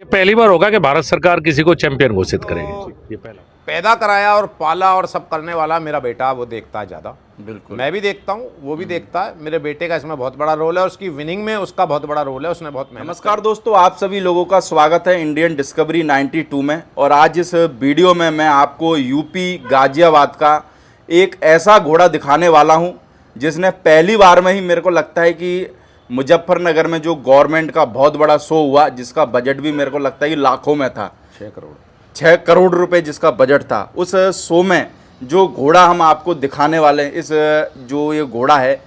पहली बार होगा कि भारत सरकार किसी को चैंपियन घोषित करेगी। ये पहला पैदा कराया और पाला और सब करने वाला मेरा बेटा, वो देखता है ज़्यादा। बिल्कुल। मैं भी देखता हूँ, वो भी देखता है। मेरे बेटे का इसमें बहुत बड़ा रोल है, उसकी विनिंग में उसका बहुत बड़ा रोल है, उसने बहुत मेहनत। नमस्कार दोस्तों, आप सभी लोगों का स्वागत है इंडियन डिस्कवरी 92 में। और आज इस वीडियो में मैं आपको यूपी गाजियाबाद का एक ऐसा घोड़ा दिखाने वाला हूं जिसने पहली बार में ही, मेरे को लगता है कि मुजफ्फरनगर में जो गवर्नमेंट का बहुत बड़ा शो हुआ, जिसका बजट भी मेरे को लगता है कि लाखों में था, 6 करोड़ रुपए जिसका बजट था, उस शो में जो घोड़ा हम आपको दिखाने वाले हैं, इस जो ये घोड़ा है,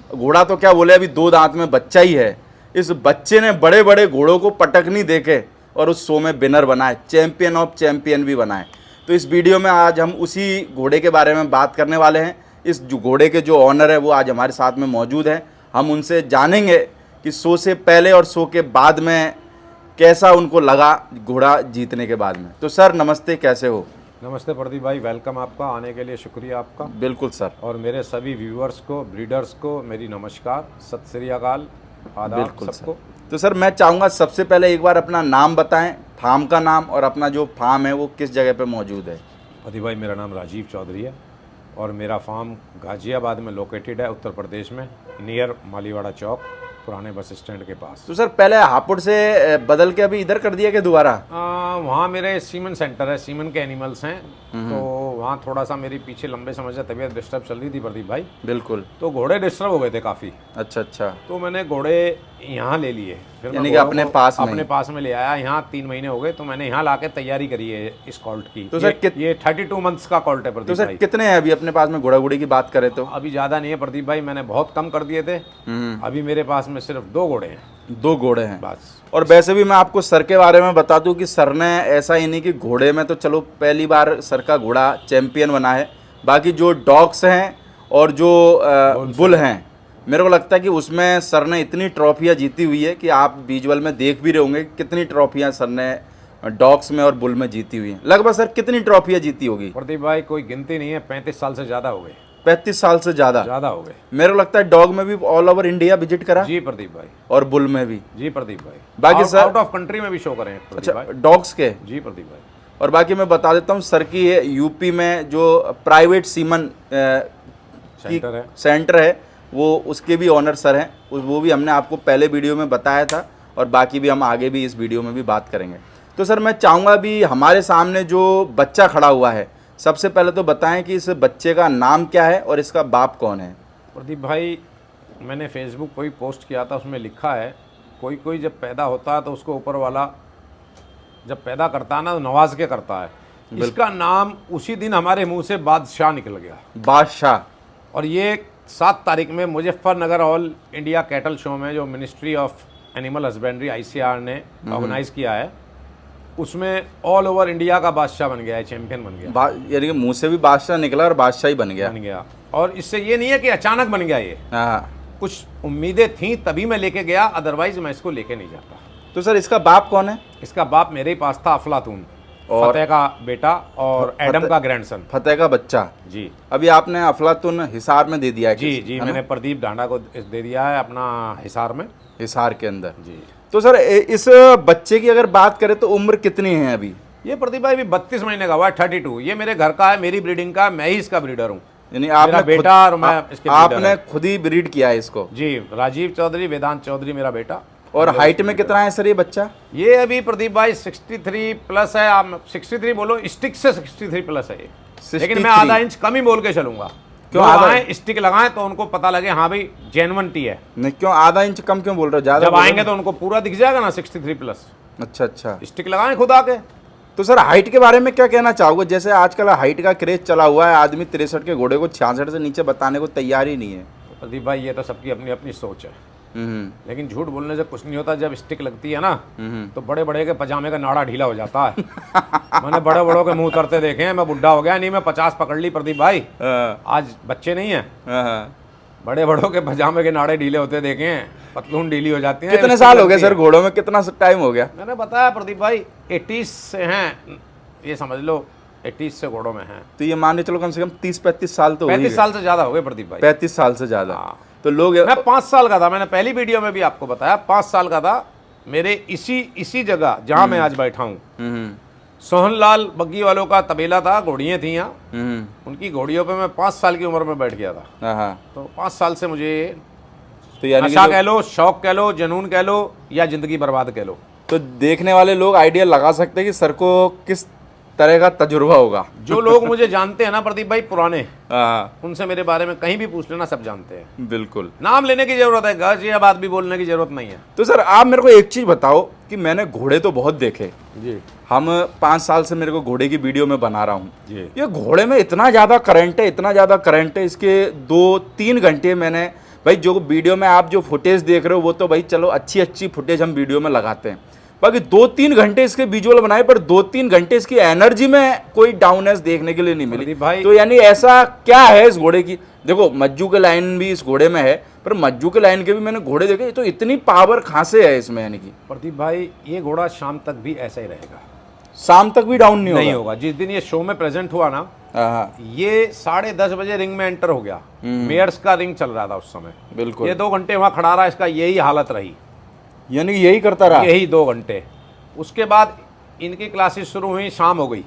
घोड़ा तो क्या बोले, अभी 2 दांत में बच्चा ही है। इस बच्चे ने बड़े बड़े घोड़ों को पटकनी देके और उस शो में विनर बनाए, चैंपियन ऑफ चैंपियन भी बनाए। तो इस वीडियो में आज हम उसी घोड़े के बारे में बात करने वाले हैं। इस जो घोड़े के जो ऑनर है वो आज हमारे साथ में मौजूद हैं। हम उनसे जानेंगे कि शो से पहले और शो के बाद में कैसा उनको लगा घोड़ा जीतने के बाद में। तो सर नमस्ते, कैसे हो? नमस्ते प्रदीप भाई, वेलकम आपका, आने के लिए शुक्रिया आपका। बिल्कुल सर। और मेरे सभी व्यूअर्स को, ब्रीडर्स को मेरी नमस्कार, सत श्री अकाल, आदाब बिल्कुल सबको। तो सर मैं चाहूँगा सबसे पहले एक बार अपना नाम बताएं, फार्म का नाम, और अपना जो फार्म है वो किस जगह पे मौजूद है। प्रदीप भाई, मेरा नाम राजीव चौधरी है और मेरा फार्म गाजियाबाद में लोकेटेड है, उत्तर प्रदेश में, नियर मालीवाड़ा चौक, पुराने बस स्टैंड के पास। तो सर पहले हापुड़ से बदल के अभी इधर कर दिया कि दोबारा? वहाँ मेरे सीमन सेंटर है, सीमन के एनिमल्स हैं, तो वहाँ थोड़ा सा मेरी पीछे लंबे समय से तबीयत डिस्टर्ब चल रही थी प्रदीप भाई। बिल्कुल। तो घोड़े डिस्टर्ब हो गए थे काफ़ी। अच्छा अच्छा। तो मैंने घोड़े यहाँ ले लिए, फिर यानी कि अपने पास में ले आया। यहाँ 3 महीने हो गए, तो मैंने यहाँ लाके तैयारी करी है इस कॉल्ट की। तो सर ये 32 मंथ्स का कॉल्ट है तो प्रदीप सर भाई। कितने हैं अभी अपने पास में घोड़ा घोड़ी की बात करें तो? अभी ज़्यादा नहीं है प्रदीप भाई, मैंने बहुत कम कर दिए थे। अभी मेरे पास में सिर्फ 2 घोड़े हैं। 2 घोड़े हैं बस। और वैसे भी मैं आपको सर के बारे में बता दूं कि सर ने ऐसा ही नहीं कि घोड़े में तो चलो पहली बार सर का घोड़ा चैंपियन बना है, बाकी जो डॉग्स हैं और जो बुल हैं, मेरे को लगता है कि उसमें सर ने इतनी ट्रॉफियाँ जीती हुई है कि आप विजुअल में देख भी रहे होंगे कितनी ट्रॉफियाँ सर ने डॉग्स में और बुल में जीती हुई हैं। लगभग सर कितनी ट्रॉफियाँ जीती होगी? प्रदीप भाई कोई गिनती नहीं है, 35 साल से ज़्यादा हो गए। 35 साल से ज़्यादा हो गए। मेरे को लगता है डॉग में भी ऑल ओवर इंडिया विजिट करा। जी प्रदीप भाई। और बुल में भी? जी प्रदीप भाई। बाकी सर आउट ऑफ कंट्री में भी शो करें प्रदीप भाई। अच्छा, डॉग्स के? जी प्रदीप भाई। और बाकी मैं बता देता हूँ सर की यूपी में जो प्राइवेट सीमन सेंटर है वो, उसके भी ऑनर सर हैं। वो भी हमने आपको पहले वीडियो में बताया था और बाकी भी हम आगे भी इस वीडियो में भी बात करेंगे। तो सर मैं चाहूँगा भी हमारे सामने जो बच्चा खड़ा हुआ है, सबसे पहले तो बताएं कि इस बच्चे का नाम क्या है और इसका बाप कौन है। प्रदीप भाई मैंने फेसबुक पर भी पोस्ट किया था, उसमें लिखा है कोई जब पैदा होता है तो उसको ऊपर वाला जब पैदा करता है ना तो नवाज के करता है। इसका नाम उसी दिन हमारे मुंह से बादशाह निकल गया। बादशाह। और ये 7 तारीख में Muzaffarnagar all India cattle show में, जो ministry of animal husbandry ICR ने ऑर्गेनाइज किया है, उसमें ऑल ओवर इंडिया का बादशाह बन गया है, चैंपियन बन गया। यानी कि मुंह से भी बादशाह निकला और बादशाह ही बन गया। और इससे ये नहीं है कि अचानक बन गया ये, कुछ उम्मीदें थी तभी मैं लेके गया, अदरवाइज मैं इसको लेके नहीं जाता। तो सर इसका बाप कौन है? इसका बाप मेरे ही पास था, अफलातून, और फतेह का बेटा और एडम का ग्रैंडसन। फतेह का बच्चा। जी। अभी आपने अफलातून हिसार में दे दिया है? जी मैंने प्रदीप डांडा को दे दिया है अपना हिसार में, हिसार के अंदर। जी। तो सर इस बच्चे की अगर बात करें तो उम्र कितनी है अभी? ये प्रदीप भाई 32 महीने का हुआ है, 32। ये मेरे घर का है, मेरी ब्रीडिंग का, मैं ही इसका ब्रीडर हूँ। यानी आपने बेटा और मैं इसके आपने खुद ही ब्रीड किया है इसको? जी, राजीव चौधरी, वेदांत चौधरी मेरा बेटा। और हाइट में कितना है सर ये बच्चा? ये अभी प्रदीप भाई 63 प्लस है। आप 63 बोलो, स्टिक से 63 प्लस है ये, लेकिन मैं आधा इंच कम ही बोल के चलूंगा। क्यों आधा स्टिक लगाएं तो उनको पता लगे हाँ भाई जेन्युइनिटी है। नहीं, क्यों आधा इंच कम क्यों बोल रहे हो? ज्यादा जब आएंगे तो उनको पूरा दिख जाएगा ना 63 प्लस। अच्छा अच्छा, स्टिक लगाएं खुद आके। तो सर हाइट के बारे में क्या कहना चाहोगे? जैसे आजकल हाइट का क्रेज चला हुआ है, आदमी 63 के घोड़े को 66 से नीचे बताने को तैयार ही नहीं है। प्रदीप भाई ये तो सबकी अपनी अपनी सोच है, लेकिन झूठ बोलने से कुछ नहीं होता। जब स्टिक लगती है ना तो बड़े बड़े के पजामे का नाड़ा ढीला हो जाता है। मैंने बड़े बड़ों के मुंह तरते देखे हैं। मैं बुढ़ा हो गया नहीं, मैं 50 पकड़ ली प्रदीप भाई, आज बच्चे नहीं है। बड़े बड़ों के पजामे के नाड़े ढीले होते देखे हैं, पतलून ढीली हो जाती है। कितने साल हो गए सर घोड़ों में? कितना टाइम हो गया? मैंने बताया प्रदीप भाई 80 से हैं, ये समझ लो 80 से घोड़ों में हैं। तो ये मान के चलो कम से कम 30-35 साल तो 35 साल से ज्यादा हो गए प्रदीप भाई। 35 साल से ज्यादा। तो लोग, मैं 5 साल का था, मैंने पहली वीडियो में भी आपको बताया, 5 साल का था मेरे इसी जगह जहां मैं आज बैठा हूँ, हम्म सोहनलाल बग्गी वालों का तबेला था, घोड़ियाँ थी यहाँ। हम्म उनकी घोड़ियों पे मैं 5 साल की उम्र में बैठ गया था। हाँ। तो 5 साल से मुझे तो यानी कि नशा कह लो, शौक कह लो, जुनून कह लो, या जिंदगी बर्बाद कह लो। तो देखने वाले लोग आइडिया लगा सकते हैं कि सर को किस तरह का तजुर्बा होगा। जो लोग मुझे जानते हैं ना प्रदीप भाई पुराने, हाँ उनसे मेरे बारे में कहीं भी पूछ लेना, सब जानते हैं। बिल्कुल। नाम लेने की जरूरत है, गज या बात भी बोलने की जरूरत नहीं है। तो सर आप मेरे को एक चीज बताओ कि मैंने घोड़े तो बहुत देखे, जी हम 5 साल से मेरे को घोड़े की वीडियो में बना रहा हूँ। जी। ये घोड़े में इतना ज़्यादा करंट है, इतना ज़्यादा करंट है, इसके 2-3 घंटे मैंने भाई जो वीडियो में आप जो फुटेज देख रहे हो वो तो भाई चलो अच्छी फुटेज हम वीडियो में लगाते हैं, बाकी 2-3 घंटे इसके विजुअल बनाए, पर 2-3 घंटे इसकी एनर्जी में कोई डाउननेस देखने के लिए नहीं मिली भाई। तो यानी ऐसा क्या है इस घोड़े की? देखो मज्जू के लाइन भी इस घोड़े में है, पर मज्जू के लाइन के भी मैंने घोड़े देखे, तो इतनी पावर कहाँ से है इसमें? यानी कि प्रदीप भाई ये घोड़ा शाम तक भी ऐसा ही रहेगा, शाम तक भी डाउन नहीं होगा। जिस दिन ये शो में प्रेजेंट हुआ ना, हाँ ये 10:30 बजे रिंग में एंटर हो गया। मेयर्स का रिंग चल रहा था उस समय, बिल्कुल। ये 2 घंटे वहां खड़ा रहा, इसका यही हालत रही, यानी कि यही करता रहा, यही 2 घंटे। उसके बाद इनकी क्लासेस शुरू हुई, शाम हो गई,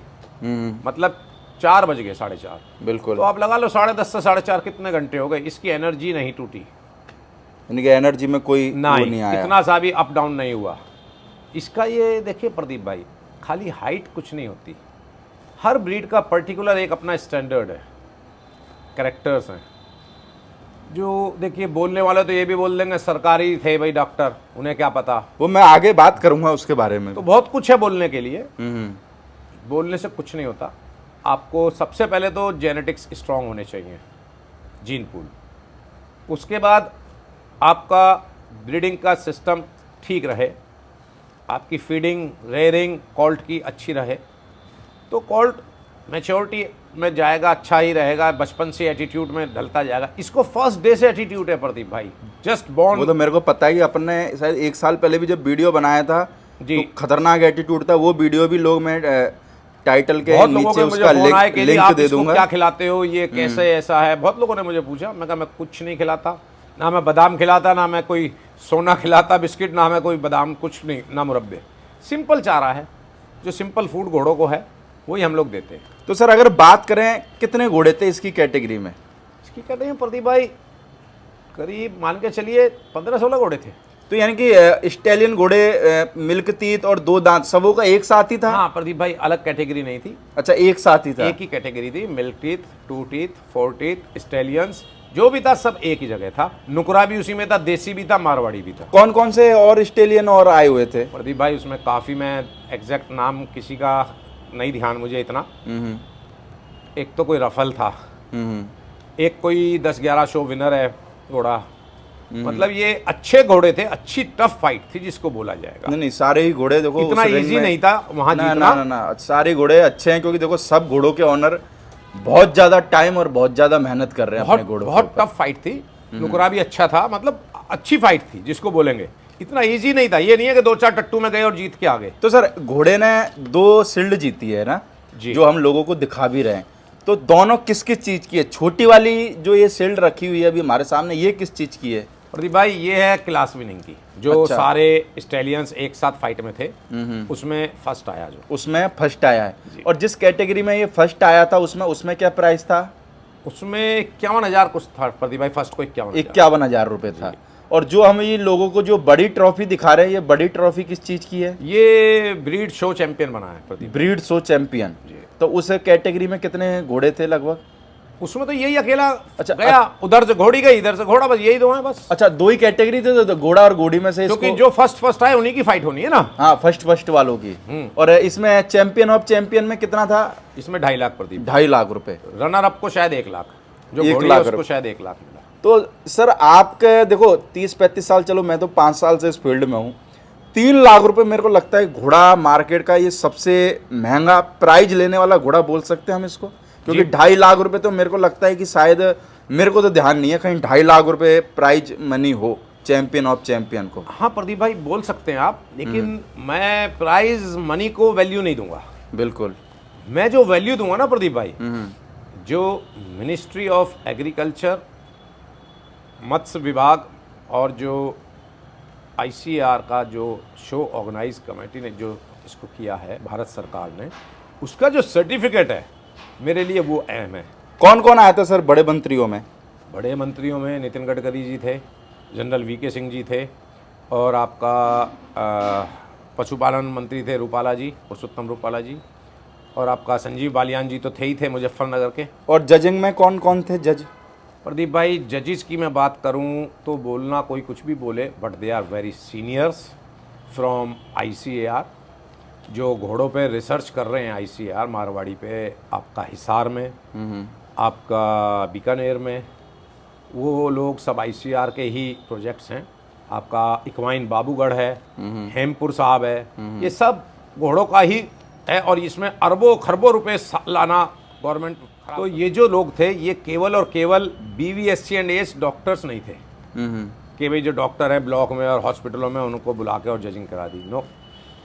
मतलब 4 बज गए, 4:30। बिल्कुल। तो आप लगा लो 10:30 से 4:30 कितने घंटे हो गए, इसकी एनर्जी नहीं टूटी, यानी कि एनर्जी में कोई वो नहीं आया, इतना सा भी अप डाउन नहीं हुआ इसका। ये देखिए प्रदीप भाई, खाली हाइट कुछ नहीं होती, हर ब्रीड का पर्टिकुलर एक अपना स्टैंडर्ड है, कैरेक्टर्स हैं। जो देखिए बोलने वाले तो ये भी बोल देंगे सरकारी थे भाई डॉक्टर, उन्हें क्या पता, वो मैं आगे बात करूंगा उसके बारे में। तो बहुत कुछ है बोलने के लिए। बोलने से कुछ नहीं होता, आपको सबसे पहले तो जेनेटिक्स स्ट्रांग होने चाहिए, जीन पूल। उसके बाद आपका ब्रीडिंग का सिस्टम ठीक रहे, आपकी फीडिंग, रेयरिंग, कॉल्ट की अच्छी रहे, तो कॉल्ट मैच्योरिटी में जाएगा, अच्छा ही रहेगा, बचपन से एटीट्यूड में ढलता जाएगा। इसको फर्स्ट डे से एटीट्यूड है प्रदीप भाई, जस्ट बॉर्न। वो तो मेरे को पता है कि अपन ने शायद 1 साल पहले भी जब वीडियो बनाया था जी, तो खतरनाक एटीट्यूड था, वो वीडियो भी लोग मैं टाइटल के बहुत लोगों नीचे के उसका मुझे फोन आए कि लिंक आप दे इसको दूंगा। क्या खिलाते हो, ये कैसे ऐसा है, बहुत लोगों ने मुझे पूछा। मैं कहा मैं कुछ नहीं खिलाता, ना मैं बादाम खिलाता, ना मैं कोई सोना खिलाता बिस्किट, ना मैं कोई बादाम, कुछ नहीं, ना मुरब्बे। सिंपल चारा है, जो सिंपल फूड घोड़ों को है वही हम लोग देते हैं। तो सर अगर बात करें कितने घोड़े थे इसकी कैटेगरी में? इसकी कहते हैं प्रदीप भाई करीब मान के चलिए 15-16 घोड़े थे। तो यानी कि स्टैलियन घोड़े, मिल्क टीथ और 2 दांत सबों का एक साथ ही था? हाँ प्रदीप भाई, अलग कैटेगरी नहीं थी, अच्छा एक साथ ही था, एक ही कैटेगरी थी। Milk teeth, 2 teeth, 4 teeth, stallions, जो भी था सब एक ही जगह था। नुकरा भी उसी में था, देसी भी था, मारवाड़ी भी था। कौन कौन से और स्टेलियन और आए हुए थे? प्रदीप भाई उसमें काफ़ी, मैं एग्जैक्ट नाम किसी का नहीं ध्यान मुझे इतना। एक तो कोई रफल था, एक कोई 10-11 शो विनर है घोड़ा। मतलब ये अच्छे घोड़े थे, अच्छी टफ फाइट थी जिसको बोला जाएगा। नहीं सारे ही घोड़े देखो इतना इजी नहीं था वहां जीतना। ना सारे घोड़े अच्छे हैं, क्योंकि देखो सब घोड़ों के ऑनर बहुत ज्यादा टाइम और बहुत ज्यादा मेहनत कर रहे हैं अपने घोड़ों बहुत टफ फाइट थी। नुकरा भी अच्छा था, मतलब अच्छी फाइट थी जिसको बोलेंगे। इतना इजी नहीं था, ये नहीं है कि 2-4 टट्टू में गए और जीत के आ गए। तो सर घोड़े ने 2 शील्ड जीती है ना जी, जो हम लोगों को दिखा भी रहे हैं, तो दोनों किस किस चीज की है? छोटी वाली जो ये शील्ड रखी हुई है अभी हमारे सामने, ये किस चीज की है? प्रदीप भाई ये है क्लास विनिंग की, जो अच्छा। सारे स्टैलियंस एक साथ फाइट में थे उसमें फर्स्ट आया, जो उसमें फर्स्ट आया है। और जिस कैटेगरी में ये फर्स्ट आया था उसमें क्या प्राइस था? उसमें 51,000 कुछ था प्रदीप भाई, फर्स्ट को 51,000 रुपए था। और जो हम ये लोगों को जो बड़ी ट्रॉफी दिखा रहे हैं, ये बड़ी ट्रॉफी किस चीज की है? ये ब्रीड शो चैंपियन बना है प्रदीप। Breed show champion. तो उस कैटेगरी में कितने घोड़े थे लगभग? उसमें तो यही अकेला अच्छा, गया, उधर से घोड़ी गई, इधर से घोड़ा, बस यही 2 हैं बस। अच्छा 2 ही कैटेगरी थे, तो घोड़ा और घोड़ी में से क्योंकि जो फर्स्ट आए उन्हीं की फाइट होनी है ना। हाँ फर्स्ट वालों की। और इसमें चैंपियन ऑफ चैंपियन में कितना था? इसमें 2.5 लाख प्रदीप। 2.5 लाख रुपए। रनर अप को शायद 1 लाख, जो 1 घोड़ी लाख है उसको रुपए। शायद 1 लाख मिला। तो सर आपके देखो 30-35 साल, चलो मैं तो 5 साल से इस फील्ड में हूँ, 3 लाख रुपए मेरे को लगता है घोड़ा मार्केट का ये सबसे महंगा प्राइज लेने वाला घोड़ा बोल सकते हैं हम इसको, क्योंकि 2.5 लाख रुपए तो मेरे को लगता है कि शायद, मेरे को तो ध्यान नहीं है कहीं 2.5 लाख रुपए प्राइज मनी हो चैंपियन ऑफ चैंपियन को। हाँ प्रदीप भाई बोल सकते हैं आप, लेकिन मैं प्राइज मनी को वैल्यू नहीं दूंगा। बिल्कुल। मैं जो वैल्यू दूंगा ना प्रदीप भाई, जो मिनिस्ट्री ऑफ एग्रीकल्चर, मत्स्य विभाग और जो ICAR का जो शो ऑर्गेनाइज कमेटी ने जो इसको किया है भारत सरकार ने, उसका जो सर्टिफिकेट है मेरे लिए वो अहम है। कौन कौन आया था सर बड़े मंत्रियों में? बड़े मंत्रियों में नितिन गडकरी जी थे, जनरल VK सिंह जी थे, और आपका पशुपालन मंत्री थे रूपाला जी, पुरुषोत्तम रूपाला जी, और आपका संजीव बालियान जी तो थे ही थे मुजफ्फरनगर के। और जजिंग में कौन कौन थे जज? प्रदीप भाई, जजिस की मैं बात करूं तो बोलना कोई कुछ भी बोले, but they are very seniors from ICAR, जो घोड़ों पे रिसर्च कर रहे हैं। ICAR मारवाड़ी पे, आपका हिसार में, आपका बीकानेर में, वो लोग सब ICAR के ही प्रोजेक्ट्स हैं। आपका इक्वाइन बाबूगढ़ है, हेमपुर साहब है, ये सब घोड़ों का ही है, और इसमें अरबों खरबों रुपए सालाना गवर्नमेंट। तो ये जो लोग थे ये केवल और केवल BVSC एंड AS डॉक्टर्स नहीं थे कि भाई जो डॉक्टर हैं ब्लॉक में और हॉस्पिटलों में उनको बुला के और जजिंग करा दी। No,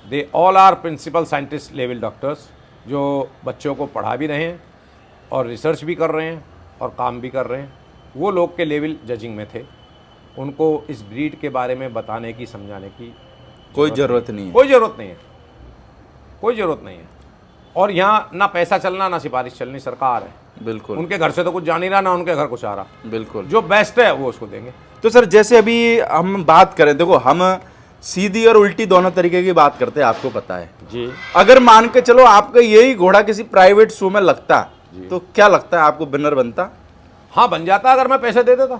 they all are principal scientist level doctors, जो बच्चों को पढ़ा भी रहे हैं और रिसर्च भी कर रहे हैं और काम भी कर रहे हैं। वो लोग के लेवल जजिंग में थे। उनको इस ब्रीड के बारे में बताने की, समझाने की कोई ज़रूरत नहीं है। कोई ज़रूरत नहीं है, कोई ज़रूरत नहीं है। और यहाँ ना पैसा चलना ना सिफारिश चलनी, सरकार है। बिल्कुल। उनके घर से तो कुछ जा नहीं रहा, ना उनके घर कुछ आ रहा। बिल्कुल। जो बेस्ट है वो उसको देंगे। तो सर जैसे अभी हम बात करें, देखो हम सीधी और उल्टी दोनों तरीके की बात करते हैं, आपको पता है जी। अगर मान के चलो आपका यही घोड़ा किसी प्राइवेट शो में लगता तो क्या लगता है आपको, विनर बनता? हाँ, बन जाता अगर मैं पैसे दे देता।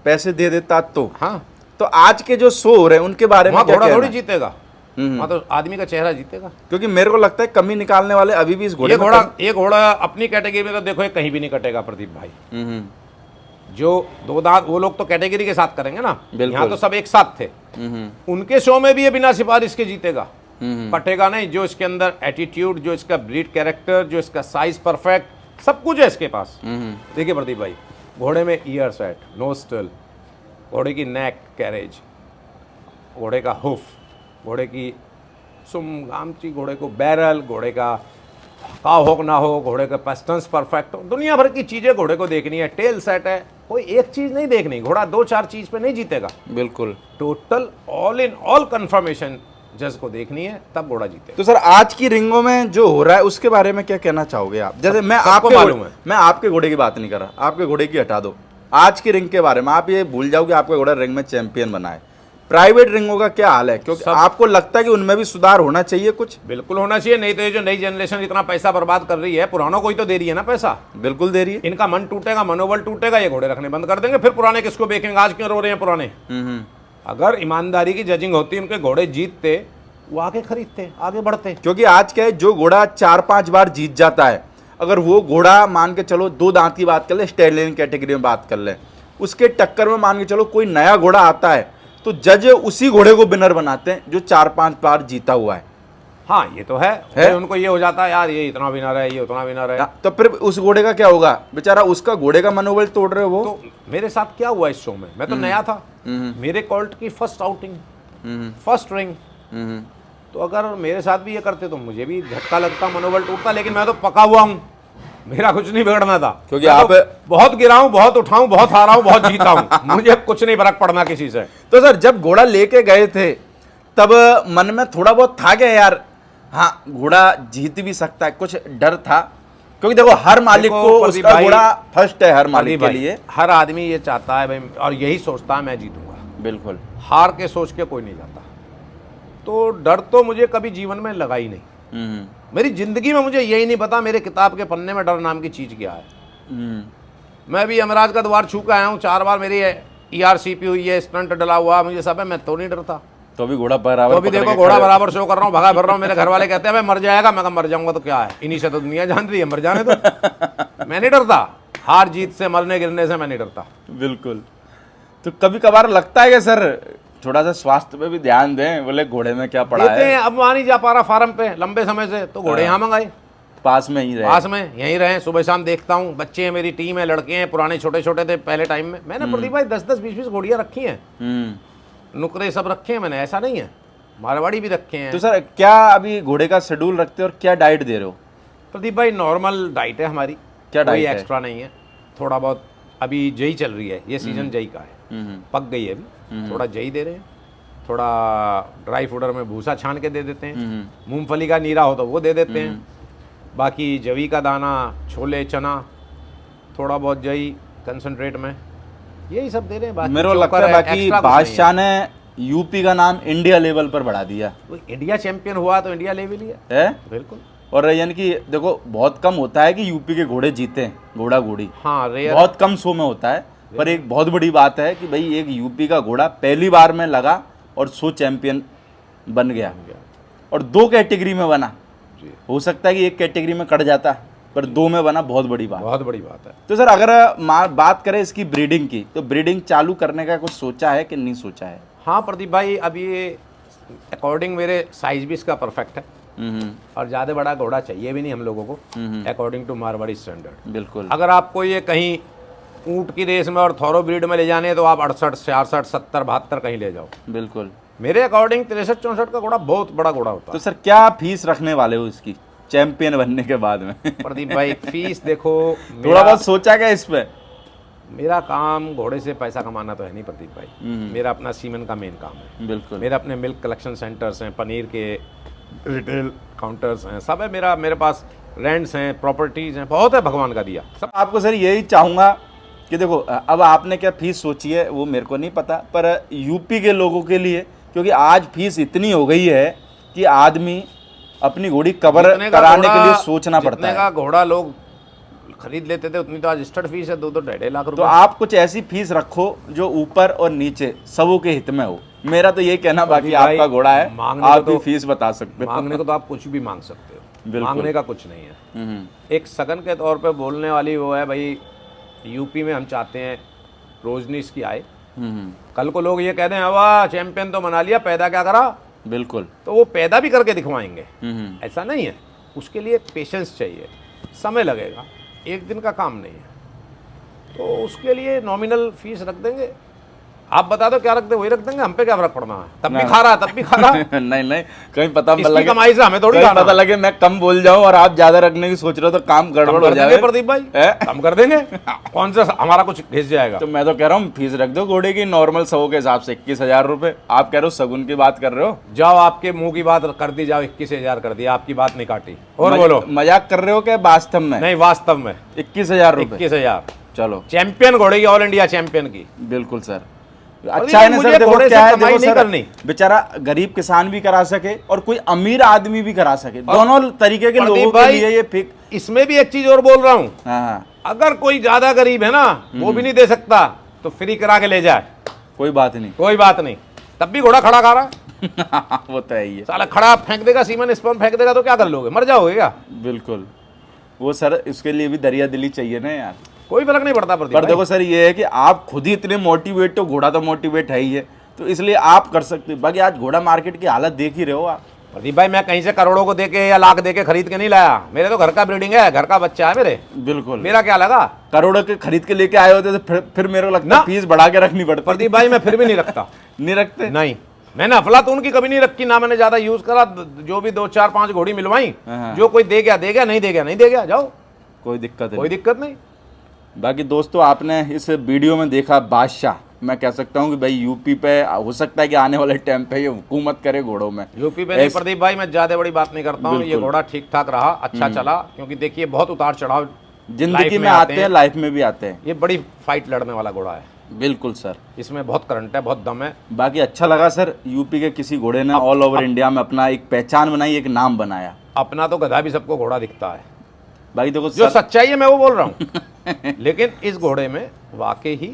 पैसे दे देता तो? हाँ। तो आज के जो शो हो रहे हैं उनके बारे में वहाँ क्या घोड़ा कहना थोड़ी है? जीतेगा, वहाँ तो आदमी का चेहरा जीतेगा। क्योंकि मेरे को लगता है कमी निकालने वाले अभी भी इस घोड़े में ये घोड़ा अपनी कैटेगरी में तो देखो ये कहीं भी नहीं कटेगा प्रदीप भाई। जो दो दांत वो लोग तो कैटेगरी के साथ करेंगे ना, यहाँ तो सब एक साथ थे। उनके शो में भी ये बिना सिफारिश के जीतेगा, कटेगा नहीं। जो इसके अंदर एटीट्यूड, जो इसका ब्रीड कैरेक्टर, जो इसका साइज परफेक्ट, सब कुछ है इसके पास। देखिए प्रदीप भाई, घोड़े में ईयर सेट, नोस्टल, घोड़े की नेक कैरेज, घोड़े का हुफ, घोड़े की सुम गामची, घोड़े को बैरल, घोड़े का काव हो ना हो, घोड़े का पेस्टन्स परफेक्ट हो, दुनिया भर की चीज़ें घोड़े को देखनी है। टेल सेट है, कोई एक चीज़ नहीं देखनी। घोड़ा 2-4 चीज़ पे नहीं जीतेगा। बिल्कुल total all in all confirmation जज को देखनी है, तब घोड़ा जीते। तो सर आज की रिंगों में जो हो रहा है उसके बारे में क्या कहना चाहोगे आप? जैसे मैं आपके घोड़े की बात नहीं कर रहा, आपके घोड़े की हटा दो, आज की रिंग के बारे में आप ये भूल जाओ कि आपका घोड़ा रिंग में चैंपियन बना है। प्राइवेट रिंगों का क्या हाल है? क्योंकि आपको लगता है कि उनमें भी सुधार होना चाहिए कुछ? बिल्कुल होना चाहिए, नहीं तो ये जो नई जनरेशन इतना पैसा बर्बाद कर रही है, पुरानों को ही तो दे रही है ना पैसा। बिल्कुल दे रही है। इनका मन टूटेगा, मनोबल टूटेगा, ये घोड़े रखने बंद कर देंगे, फिर पुराने किसको बेचेंगे? आज क्यों रो रहे हैं पुराने? अगर ईमानदारी की जजिंग होती, उनके घोड़े जीतते, वो आगे खरीदते, आगे बढ़ते। क्योंकि आज क्या है, जो घोड़ा 4-5 बार जीत जाता है, अगर वो घोड़ा मान के चलो 2 दांत की बात कर ले, स्टैलियन कैटेगरी में बात कर ले, उसके टक्कर में मान के चलो कोई नया घोड़ा आता है तो जज उसी घोड़े को विनर बनाते हैं जो 4-5 बार जीता हुआ है। हाँ, ये तो है? उनको ये हो जाता है यार, ये इतना विनर है, ये उतना विनर है, तो फिर उस घोड़े का क्या होगा? बेचारा उसका घोड़े का मनोबल तोड़ रहे हो वो। तो मेरे साथ क्या हुआ इस शो में, मैं तो नया था, मेरे कोल्ट की फर्स्ट आउटिंग, फर्स्ट रिंग, तो अगर मेरे साथ भी ये करते तो मुझे भी झटका लगता, मनोबल टूटता। लेकिन मैं तो पका हुआ हूँ, मेरा कुछ नहीं बिगड़ना था, क्योंकि आप तो बहुत गिरा हूं, बहुत उठाऊं, बहुत हारा हूं, बहुत जीता हूं, मुझे कुछ नहीं फर्क पड़ना किसी से। तो सर जब घोड़ा लेके गए थे तब मन में थोड़ा बहुत था क्या यार, हाँ घोड़ा जीत भी सकता है, कुछ डर था? क्योंकि देखो हर मालिक को उसका घोड़ा फर्स्ट है, हर मालिक के लिए। हर आदमी ये चाहता है भाई, और यही सोचता है मैं जीतूंगा। बिल्कुल। हार के सोच के कोई नहीं जाता। तो डर तो मुझे कभी जीवन में लगा ही नहीं। मेरी जिंदगी में मुझे यही नहीं पता मेरे किताब के पन्ने में डर नाम की चीज क्या है। मैं भी यमराज का द्वार छू के आया हूँ 4 बार, मेरी ERCP हुई है, स्टंट डला हुआ, मुझे सब है, मैं तो नहीं डरता। तो भी घोड़ा बराबर, तो भी देखो घोड़ा बराबर शो कर रहा हूँ, भगा फिर रहा हूँ। मेरे घर वाले कहते हैं भाई मर जाएगा, मैं मर जाऊंगा तो क्या है, इन्हीं से तो दुनिया जान रही है, मर जाने तो। मैं नहीं डरता, हार जीत से, मरने गिरने से मैं नहीं डरता। बिल्कुल। तो कभी कभार लगता है कि सर थोड़ा सा स्वास्थ्य पे भी ध्यान दें, बोले घोड़े में क्या पड़ा है? अब वहाँ नहीं जा पा रहा फार्म पे लंबे समय से, तो घोड़े यहाँ मंगाए, पास में ही रहे, पास में यहीं रहे, सुबह शाम देखता हूँ। बच्चे हैं, मेरी टीम है, लड़के हैं, पुराने छोटे छोटे थे पहले टाइम में। मैंने प्रदीप भाई 10-10, 20-20 घोड़ियाँ रखी हैं, नुकरे सब रखे हैं मैंने, ऐसा नहीं है, मारवाड़ी भी रखे हैं। तो सर क्या अभी घोड़े का शेड्यूल रखते हो और क्या डाइट दे रहे हो? प्रदीप भाई नॉर्मल डाइट है हमारी, क्या कोई डाइट है? एक्स्ट्रा नहीं है, थोड़ा बहुत। अभी जई चल रही है, ये सीजन जई का है, पक गई है अभी, थोड़ा जई दे रहे हैं, थोड़ा ड्राई फूडर में भूसा छान के दे देते हैं, मूंगफली का नीरा हो तो वो दे देते हैं, बाकी जवी का दाना, छोले, चना, थोड़ा बहुत जई कंसंट्रेट में, यही सब दे रहे हैं। बाकी मेरे को लगता है बाकी बादशाह ने यूपी का नाम इंडिया लेवल पर बढ़ा दिया। इंडिया चैंपियन हुआ तो इंडिया लेवल ही है बिल्कुल। और यानी कि देखो बहुत कम होता है कि यूपी के घोड़े जीते हैं, घोड़ा घोड़ी हाँ, रेयर, बहुत कम शो में होता है, पर एक बहुत बड़ी बात है कि भाई एक यूपी का घोड़ा पहली बार में लगा और शो चैंपियन बन गया, और 2 कैटेगरी में बना। हो सकता है कि एक कैटेगरी में कट जाता, पर 2 में बना, बहुत बड़ी बात, बहुत बड़ी बात है। तो सर अगर बात करें इसकी ब्रीडिंग की, तो ब्रीडिंग चालू करने का कुछ सोचा है कि नहीं सोचा है? हाँ प्रदीप भाई, अब ये अकॉर्डिंग मेरे साइज भी इसका परफेक्ट है, और ज़्यादा बड़ा घोड़ा चाहिए भी नहीं हम लोगों को, अकॉर्डिंग टू मारवाड़ी स्टैंडर्ड। बिल्कुल। अगर आपको ये कहीं ऊंट की रेस में और थॉरो ब्रीड में ले जाने हैं तो आप 68, 66, 70, 72 कहीं ले जाओ। बिल्कुल। मेरे अकॉर्डिंग 63, 64 का घोड़ा बहुत बड़ा घोड़ा होता तो सर क्या फीस रखने वाले हो इसकी चैंपियन बनने के बाद में? प्रदीप भाई फीस देखो, थोड़ा बहुत सोचा क्या इस पे? मेरा काम घोड़े से पैसा कमाना तो है नहीं प्रदीप भाई, मेरा अपना सीमेंट का मेन काम है। बिल्कुल। मेरा अपने मिल्क कलेक्शन सेंटर्स हैं, पनीर के रिटेल काउंटर्स हैं, सब है मेरे पास रेंट्स हैं, प्रॉपर्टीज़ हैं, बहुत है भगवान का दिया सब। आपको सर यही चाहूँगा कि देखो अब आपने क्या फीस सोची है वो मेरे को नहीं पता, पर यूपी के लोगों के लिए, क्योंकि आज फीस इतनी हो गई है कि आदमी अपनी घोड़ी कवर कराने के लिए सोचना पड़ता है। जितने का घोड़ा लोग खरीद लेते थे उतनी तो आज स्टार्ट फीस है 2-2.5 लाख रुपए। तो आप कुछ ऐसी फीस रखो जो ऊपर और नीचे सबों के हित में हो। मेरा तो ये कहना, बाकी आपका घोड़ा है, आप भी फीस बता सकते हो। मांगने को तो आप कुछ भी मांग सकते हो, मांगने का कुछ नहीं है। एक सगन के तौर पे बोलने वाली वो है भाई, यूपी में हम चाहते हैं रोजनीस की आए, कल को लोग ये कह दें वाह चैंपियन तो बना लिया, पैदा क्या करा? बिल्कुल, तो वो पैदा भी करके दिखवाएंगे, ऐसा नहीं है। उसके लिए पेशेंस चाहिए, समय लगेगा, एक दिन का काम नहीं है। तो उसके लिए नॉमिनल फीस रख देंगे। आप बता दो क्या रख दे, वही रख देंगे, हम पे क्या फर्क पड़ना है? तब भी खा रहा, तब भी खा रहा। नहीं नहीं, कहीं पता लगे कमाई से हमें थोड़ी पता लगे मैं कम बोल जाऊं और आप ज्यादा रखने की सोच रहे हो तो काम गड़बड़ हो जाएगा। प्रदीप भाई कम कर देंगे, कौन सा हमारा कुछ घिस जाएगा? तो मैं तो कह रहा हूँ फीस रख दो घोड़े की नॉर्मल सौ के हिसाब से 21,000 रुपए। आप कह रहे हो सगुन की बात कर रहे हो? जाओ आपके मुंह की बात कर दी, जाओ 21,000 कर दिया, आपकी बात नहीं काटी। और बोलो मजाक कर रहे हो क्या वास्तव में? नहीं, वास्तव में 21,000 रुपए। 21,000 चलो, चैंपियन घोड़े की, ऑल इंडिया चैंपियन की। बिल्कुल सर, अच्छा है ना सर। देखो क्या है, देखो सर बेचारा गरीब किसान भी करा सके और कोई अमीर आदमी भी करा सके, दोनों तरीके के लोगों के लिए ये फिक। इसमें भी एक चीज और बोल रहा हूँ, हाँ, अगर कोई ज्यादा गरीब है ना, वो भी नहीं दे सकता तो फ्री करा के ले जाए, कोई बात नहीं, कोई बात नहीं, तब भी घोड़ा खड़ा खा रहा है। वो तो है ही है। साला खड़ा फेंक देगा, सीमेंट स्पॉन फेंक देगा तो क्या कर लोगे? मर जाओगे क्या? बिल्कुल, वो सर इसके लिए भी दरिया दिली चाहिए ना यार। कोई फर्क नहीं पड़ता। पर देखो सर ये है कि आप खुद ही इतने मोटिवेट हो, घोड़ा तो मोटिवेट है ही है, तो इसलिए आप कर सकते हो। बाकी आज घोड़ा मार्केट की हालत देख ही रहे हो आप। प्रदीप भाई मैं कहीं से करोड़ों को देके या लाख देके खरीद के नहीं लाया, मेरे तो घर का ब्रीडिंग है, घर का बच्चा है मेरे। बिल्कुल, मेरा क्या लगा? करोड़ों के खरीद के लेके आए होते तो फिर मेरे को लगता है फीस बढ़ा के रखनी पड़ती। प्रदीप भाई मैं फिर भी नहीं रखता। नहीं रखते? नहीं, मैंने अफलातून की कभी नहीं रखी, ना मैंने ज्यादा यूज करा। जो भी 2, 4, 5 घोड़ी मिलवाई, जो कोई दे गया, नहीं दे गया, जाओ, कोई दिक्कत नहीं। बाकी दोस्तों आपने इस वीडियो में देखा बादशाह, मैं कह सकता हूँ कि भाई यूपी पे हो सकता है कि आने वाले टाइम पे ये हुकूमत करे घोड़ों में। यूपी पे नहीं प्रदीप भाई, मैं ज्यादा बड़ी बात नहीं करता हूँ। ये घोड़ा ठीक ठाक रहा, अच्छा चला, क्योंकि देखिए बहुत उतार चढ़ाव जिंदगी में आते हैं, लाइफ में भी आते हैं। ये बड़ी फाइट लड़ने वाला घोड़ा है। बिल्कुल सर, इसमें बहुत करंट है, बहुत दम है। बाकी अच्छा लगा सर, यूपी के किसी घोड़े ने ऑल ओवर इंडिया में अपना एक पहचान बनाई, एक नाम बनाया। अपना तो गधा भी सबको घोड़ा दिखता है। बाकी देखो जो सच्चाई है मैं वो बोल रहा हूँ। लेकिन इस घोड़े में वाकई ही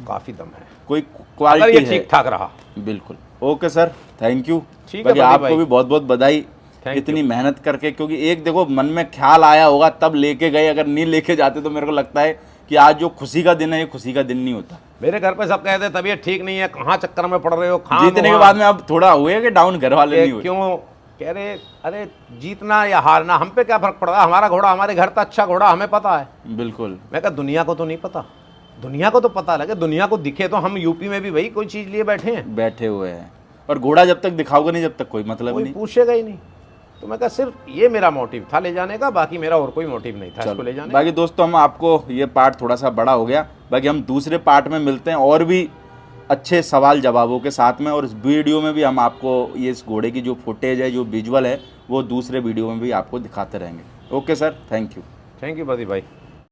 काफी दम है, कोई क्वालिटी है, ठीक ठाक रहा। बिल्कुल, ओके सर, थैंक यू। ठीक है, आपको भी बहुत बहुत बधाई इतनी मेहनत करके, क्योंकि एक देखो मन में ख्याल आया होगा तब लेके गए, अगर नहीं लेके जाते तो मेरे को लगता है कि आज जो खुशी का दिन है ये खुशी का दिन नहीं होता। मेरे घर पे सब कहते हैं तबीयत ठीक नहीं है, कहाँ चक्कर में पड़ रहे हो, जीतने के बाद में अब थोड़ा हुए कि डाउन घर वाले नहीं हुए? क्यों कह रहे? अरे जीतना या हारना हम पे क्या फर्क पड़ रहा है? हमारा घोड़ा हमारे घर का अच्छा घोड़ा, हमें पता है। बिल्कुल, मैं कहा दुनिया को तो नहीं पता, दुनिया को तो पता लगे, दुनिया को दिखे। तो हम यूपी में भी भाई कोई चीज लिए बैठे हुए हैं, और घोड़ा जब तक दिखाओगे नहीं, जब तक कोई मतलब नहीं, पूछेगा ही नहीं। तो मैं कहा सिर्फ ये मेरा मोटिव था ले जाने का, बाकी मेरा और कोई मोटिव नहीं था इसको ले जाने। बाकी दोस्तों हम आपको ये पार्ट थोड़ा सा बड़ा हो गया, बाकी हम दूसरे पार्ट में मिलते हैं और भी अच्छे सवाल जवाबों के साथ में। और इस वीडियो में भी हम आपको ये इस घोड़े की जो फुटेज है, जो विजुअल है, वो दूसरे वीडियो में भी आपको दिखाते रहेंगे। Okay sir, thank you. Thank you बदी भाई।